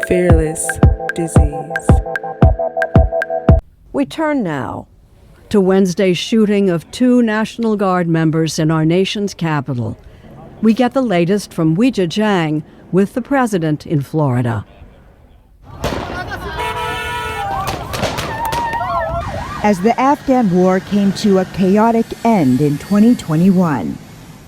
Fearless Disease. We turn now to Wednesday's shooting of 2 National Guard members in our nation's capital. We get the latest from Weijia Jiang with the president in Florida. As the Afghan war came to a chaotic end in 2021,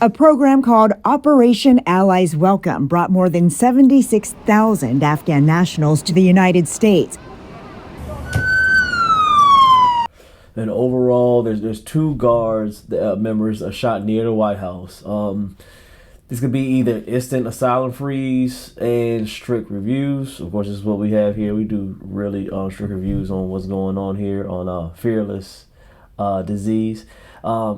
a program called Operation Allies Welcome brought more than 76,000 Afghan nationals to the United States. And overall, there's 2 guards members shot near the White House. This could be either instant asylum freeze and strict reviews. Of course, this is what we have here. We do really strict reviews on what's going on here on Fearless Disease.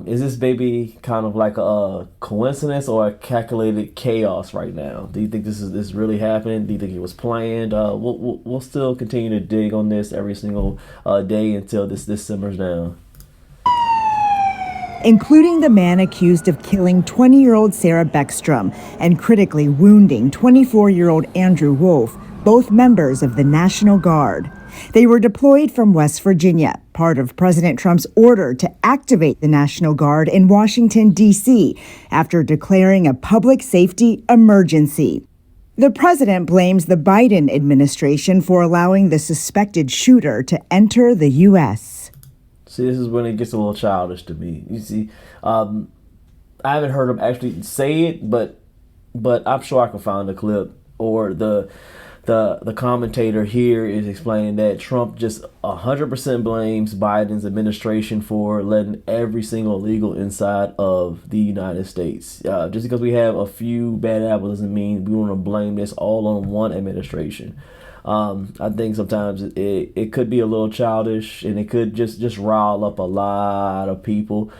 Is this baby kind of like a coincidence or a calculated chaos right now? Do you think this is really happening? Do you think it was planned? We'll still continue to dig on this every single day until this simmers down. Including the man accused of killing 20-year-old Sarah Beckstrom and critically wounding 24-year-old Andrew Wolf, both members of the National Guard. They were deployed from West Virginia, part of President Trump's order to activate the National Guard in Washington, D.C., after declaring a public safety emergency. The president blames the Biden administration for allowing the suspected shooter to enter the U.S. See, this is when it gets a little childish to me. You see, I haven't heard him actually say it, but I'm sure I can find the clip or the commentator here is explaining that Trump just 100% blames Biden's administration for letting every single illegal inside of the United States. Just because we have a few bad apples doesn't mean we want to blame this all on one administration. I think sometimes it could be a little childish and it could just rile up a lot of people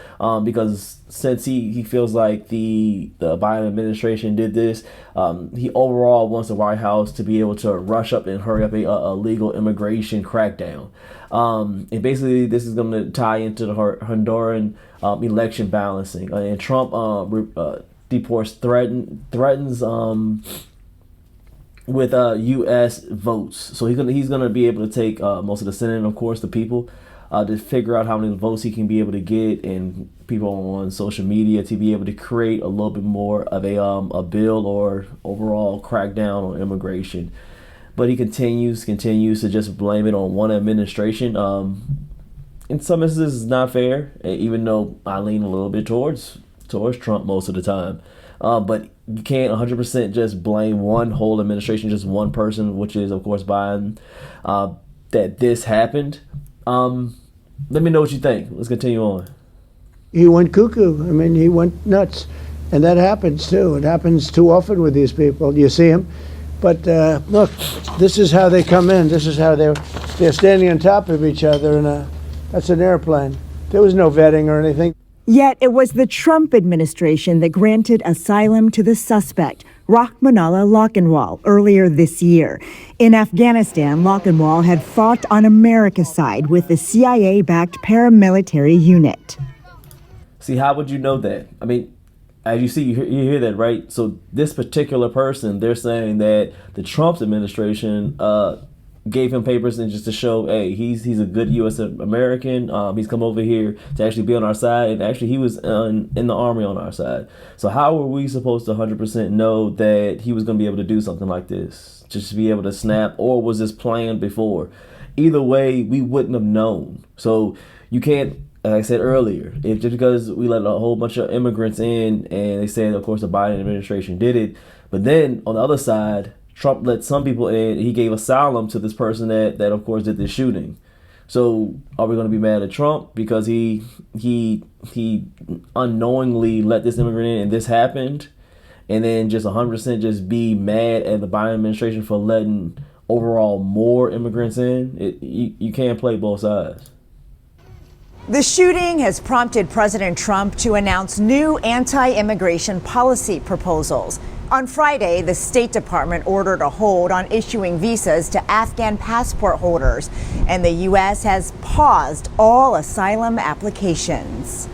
because since he feels like the Biden administration did this, he overall wants the White House to be able to rush up and hurry up a legal immigration crackdown. And basically this is going to tie into the Honduran election balancing. And Trump threatens with U.S. votes. So he's gonna be able to take most of the Senate and of course the people to figure out how many votes he can be able to get and people on social media to be able to create a little bit more of a bill or overall crackdown on immigration. But he continues to just blame it on one administration. In some instances, it's not fair, even though I lean a little bit towards Trump most of the time. But you can't 100% just blame one whole administration, just one person, which is, of course, Biden, that this happened. Let me know what you think. Let's continue on. He went cuckoo. I mean, he went nuts. And that happens, too. It happens too often with these people. You see them. But look, this is how they come in. This is how they're standing on top of each other. And that's an airplane. There was no vetting or anything. Yet it was the Trump administration that granted asylum to the suspect, Rahmanullah Lokhenwal, earlier this year. In Afghanistan, Lokhenwal had fought on America's side with the CIA-backed paramilitary unit. See, how would you know that? I mean, as you see, you hear that, right? So this particular person, they're saying that the Trump administration gave him papers and just to show, hey, he's a good U.S. American. He's come over here to actually be on our side, and actually he was in the army on our side. So how were we supposed to 100% know that he was going to be able to do something like this, just to be able to snap, or was this planned before? Either way, we wouldn't have known. So you can't, like I said earlier, if just because we let a whole bunch of immigrants in, and they said, of course, the Biden administration did it, but then on the other side, Trump let some people in. He gave asylum to this person that of course did this shooting. So are we going to be mad at Trump because he unknowingly let this immigrant in and this happened, and then just 100% just be mad at the Biden administration for letting overall more immigrants in? You can't play both sides. The shooting has prompted President Trump to announce new anti-immigration policy proposals. On Friday, the State Department ordered a hold on issuing visas to Afghan passport holders, and the U.S. has paused all asylum applications.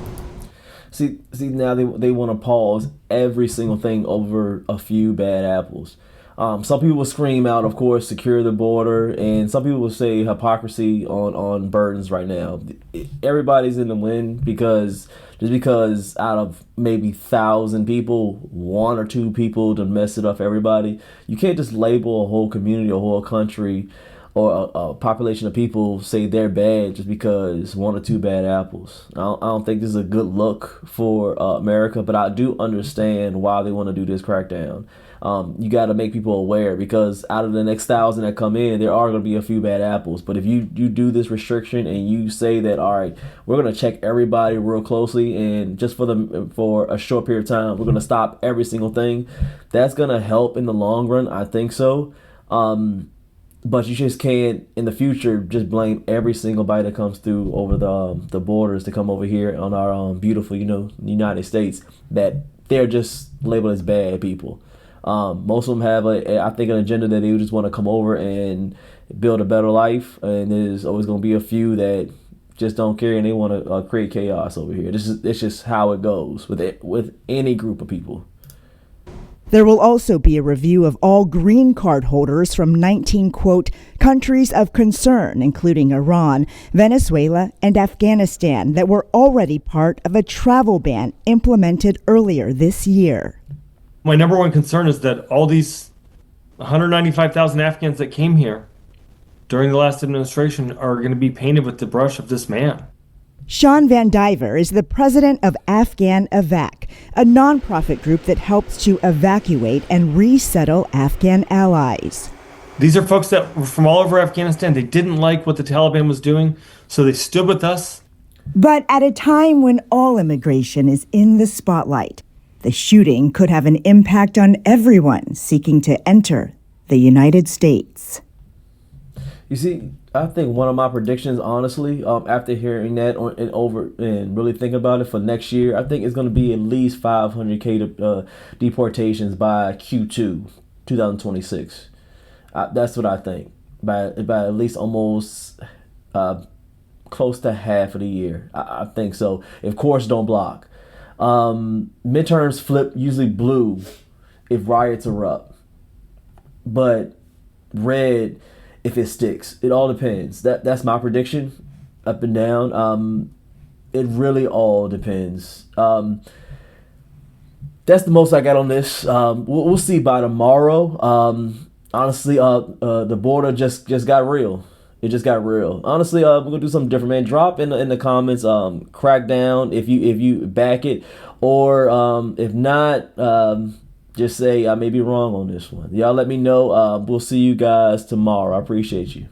See, now they want to pause every single thing over a few bad apples. Some people will scream out, of course, secure the border, and some people will say hypocrisy on burdens right now. Everybody's in the win because just because out of maybe 1,000 people, one or two people to mess it up for everybody, you can't just label a whole community, a whole country, or a population of people say they're bad just because one or two bad apples. I don't think this is a good look for America, but I do understand why they want to do this crackdown. You got to make people aware because out of the next 1,000 that come in, there are going to be a few bad apples. But if you do this restriction and you say that, all right, we're going to check everybody real closely and just for a short period of time, we're going to stop every single thing, that's going to help in the long run. I think so. But you just can't, in the future, just blame every single body that comes through over the borders to come over here on our beautiful, United States, that they're just labeled as bad people. Most of them have, I think, an agenda that they just want to come over and build a better life. And there's always going to be a few that just don't care and they want to create chaos over here. It's just how it goes with any group of people. There will also be a review of all green card holders from 19, quote, countries of concern, including Iran, Venezuela, and Afghanistan, that were already part of a travel ban implemented earlier this year. My number one concern is that all these 195,000 Afghans that came here during the last administration are going to be painted with the brush of this man. Sean Van Diver is the president of Afghan Evac, a nonprofit group that helps to evacuate and resettle Afghan allies. These are folks that were from all over Afghanistan. They didn't like what the Taliban was doing, so they stood with us. But at a time when all immigration is in the spotlight, the shooting could have an impact on everyone seeking to enter the United States. You see, I think one of my predictions, honestly, after hearing that and really thinking about it for next year, I think it's going to be at least 500K deportations by Q2 2026. That's what I think. By at least almost close to half of the year. I think so. If courts don't block. Midterms flip usually blue if riots erupt. But red if it sticks. It all depends. That's my prediction, up and down. It really all depends. That's the most I got on this. We'll see by tomorrow. Honestly, the border just got real. It just got real. Honestly, we're gonna do something different, man. Drop in the comments, crack down if you back it, or if not, just say I may be wrong on this one. Y'all let me know. We'll see you guys tomorrow. I appreciate you.